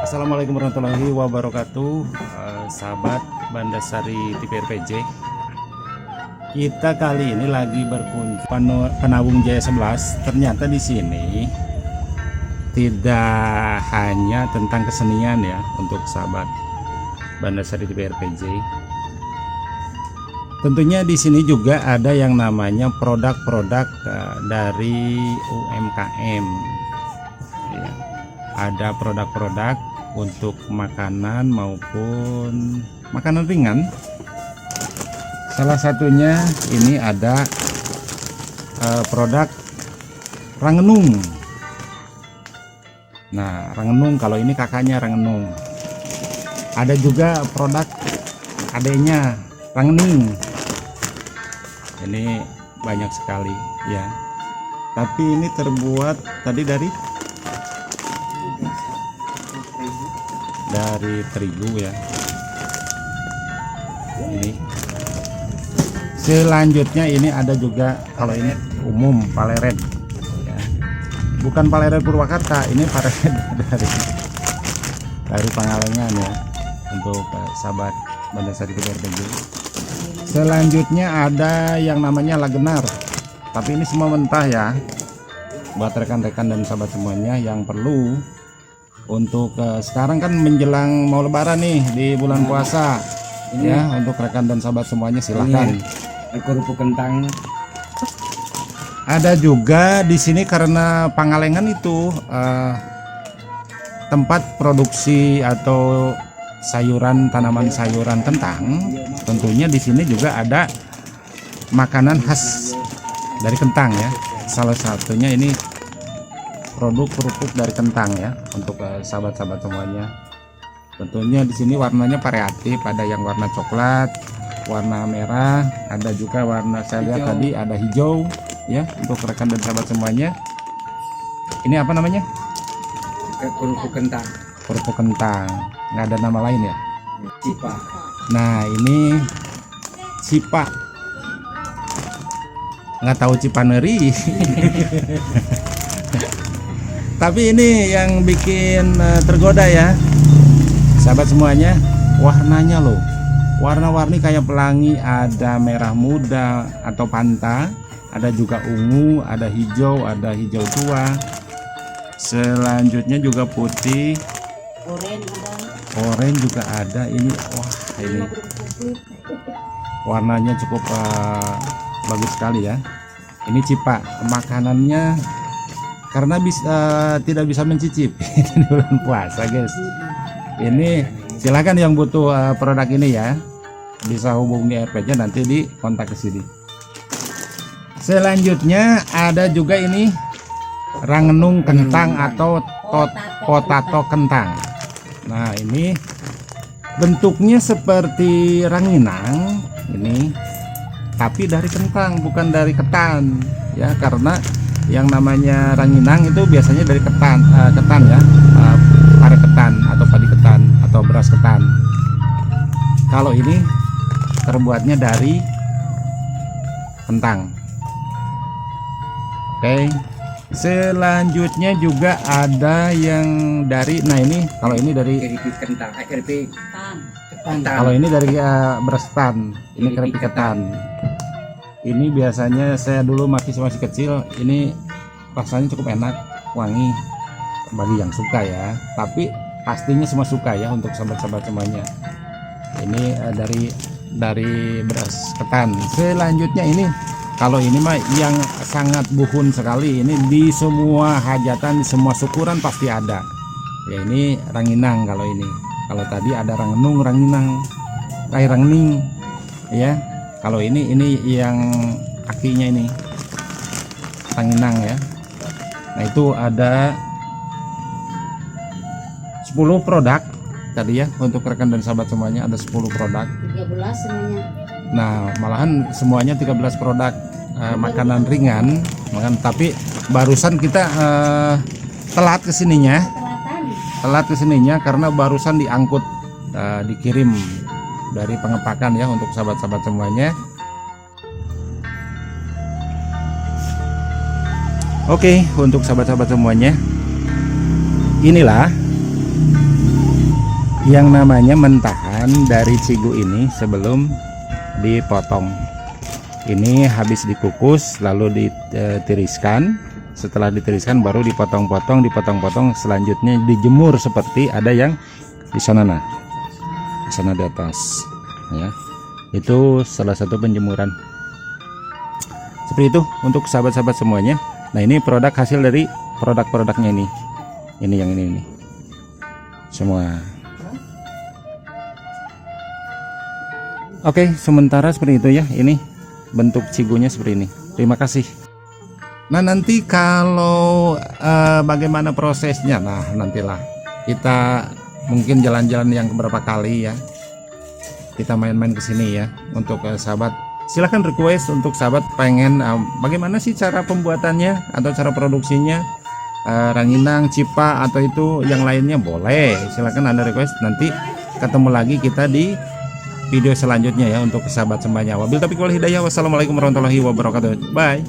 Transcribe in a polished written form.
Assalamualaikum warahmatullahi wabarakatuh, sahabat Bandasari TPRPJ. Kita kali ini lagi berkunjung Penawung Jaya 11. Ternyata di sini tidak hanya tentang kesenian ya untuk sahabat Bandasari TPRPJ. Tentunya di sini juga ada yang namanya produk-produk dari UMKM. Ya, ada produk-produk untuk makanan maupun makanan ringan. Salah satunya ini ada produk rangenung. Nah, rangenung kalau ini kakaknya rangenung. Ada juga produk adanya rangening. Ini banyak sekali ya. Tapi ini terbuat tadi dari terigu ya. Ini selanjutnya ini ada juga, kalau ini umum Paleret ya. Bukan Paleret Purwakarta, ini Paleret dari Pangalengan ya, untuk sahabat Bandasari TPRPJ. Selanjutnya ada yang namanya Lagenar, tapi ini semua mentah ya, buat rekan-rekan dan sahabat semuanya yang perlu untuk sekarang kan menjelang mau lebaran nih di bulan puasa ini, ya untuk rekan dan sahabat semuanya silahkan. Kerupuk kentang. Ada juga di sini karena Pangalengan itu tempat produksi atau sayuran, tanaman sayuran kentang. Tentunya di sini juga ada makanan khas dari kentang ya. Salah satunya ini produk kerupuk dari kentang ya, untuk sahabat-sahabat semuanya. Tentunya di sini warnanya variatif, ada yang warna coklat, warna merah, ada juga warna saya lihat tadi ada hijau ya, untuk rekan dan sahabat semuanya. Ini apa namanya? Kerupuk kentang. Kerupuk kentang, nggak ada nama lain ya? Cipa. Nah ini cipa, nggak tahu cipaneri. Tapi ini yang bikin tergoda ya sahabat semuanya, warnanya loh, warna-warni kayak pelangi. Ada merah muda atau panta, ada juga ungu, ada hijau tua. Selanjutnya juga putih, oranye juga ada. Ini wah, ini warnanya cukup bagus sekali ya. Ini cipa, makanannya karena tidak bisa mencicip di bulan puasa guys. Ini silakan yang butuh produk ini ya, bisa hubungi RPJ nanti di kontak ke sini. Selanjutnya ada juga ini rangenung kentang atau potato kentang. Nah ini bentuknya seperti ranginang ini, tapi dari kentang bukan dari ketan ya, karena yang namanya ranginang itu biasanya dari ketan ya, pare ketan atau padi ketan atau beras ketan. Kalau ini terbuatnya dari kentang. Oke, selanjutnya juga ada yang dari, nah ini kalau ini dari, keripik kentang, keripik kentang. kalau ini dari beras ketan, ini keripik ketan. Ini biasanya saya dulu masih kecil, ini rasanya cukup enak, wangi bagi yang suka ya. Tapi pastinya semua suka ya untuk sahabat-sahabat semuanya. Ini dari beras ketan. Selanjutnya ini, kalau ini mah yang sangat buhun sekali, ini di semua hajatan, di semua syukuran pasti ada. Ya ini ranginang kalau ini. Kalau tadi ada rangenung, ranginang, rangning, ya. Kalau ini yang akinya ini ranginang ya. Nah itu ada 10 produk tadi ya, untuk rekan dan sahabat semuanya ada 10 produk. 13 semuanya. Nah malahan semuanya 13 produk makanan ringan, tapi barusan kita telat kesininya. Telat kesininya karena barusan diangkut, dikirim dari pengepakan ya untuk sahabat-sahabat semuanya. Oke, untuk sahabat-sahabat semuanya, inilah yang namanya mentahan dari cigu ini sebelum dipotong. Ini habis dikukus lalu ditiriskan. Setelah ditiriskan baru dipotong-potong, selanjutnya dijemur seperti ada yang di sana, nah di sana di atas ya. Itu salah satu penjemuran seperti itu untuk sahabat-sahabat semuanya. Nah ini produk hasil dari produk-produknya ini yang ini semua. Oke, sementara seperti itu ya. Ini bentuk cigunya seperti ini. Terima kasih. Nah nanti kalau bagaimana prosesnya, nah nantilah kita mungkin jalan-jalan yang beberapa kali ya, kita main-main ke sini ya. Untuk sahabat silahkan request, untuk sahabat pengen bagaimana sih cara pembuatannya atau cara produksinya, ranginang, cipa atau itu yang lainnya, boleh silahkan Anda request. Nanti ketemu lagi kita di video selanjutnya ya untuk sahabat semuanya. Wabil taufiq wal hidayah. Wassalamualaikum warahmatullahi wabarakatuh. Bye.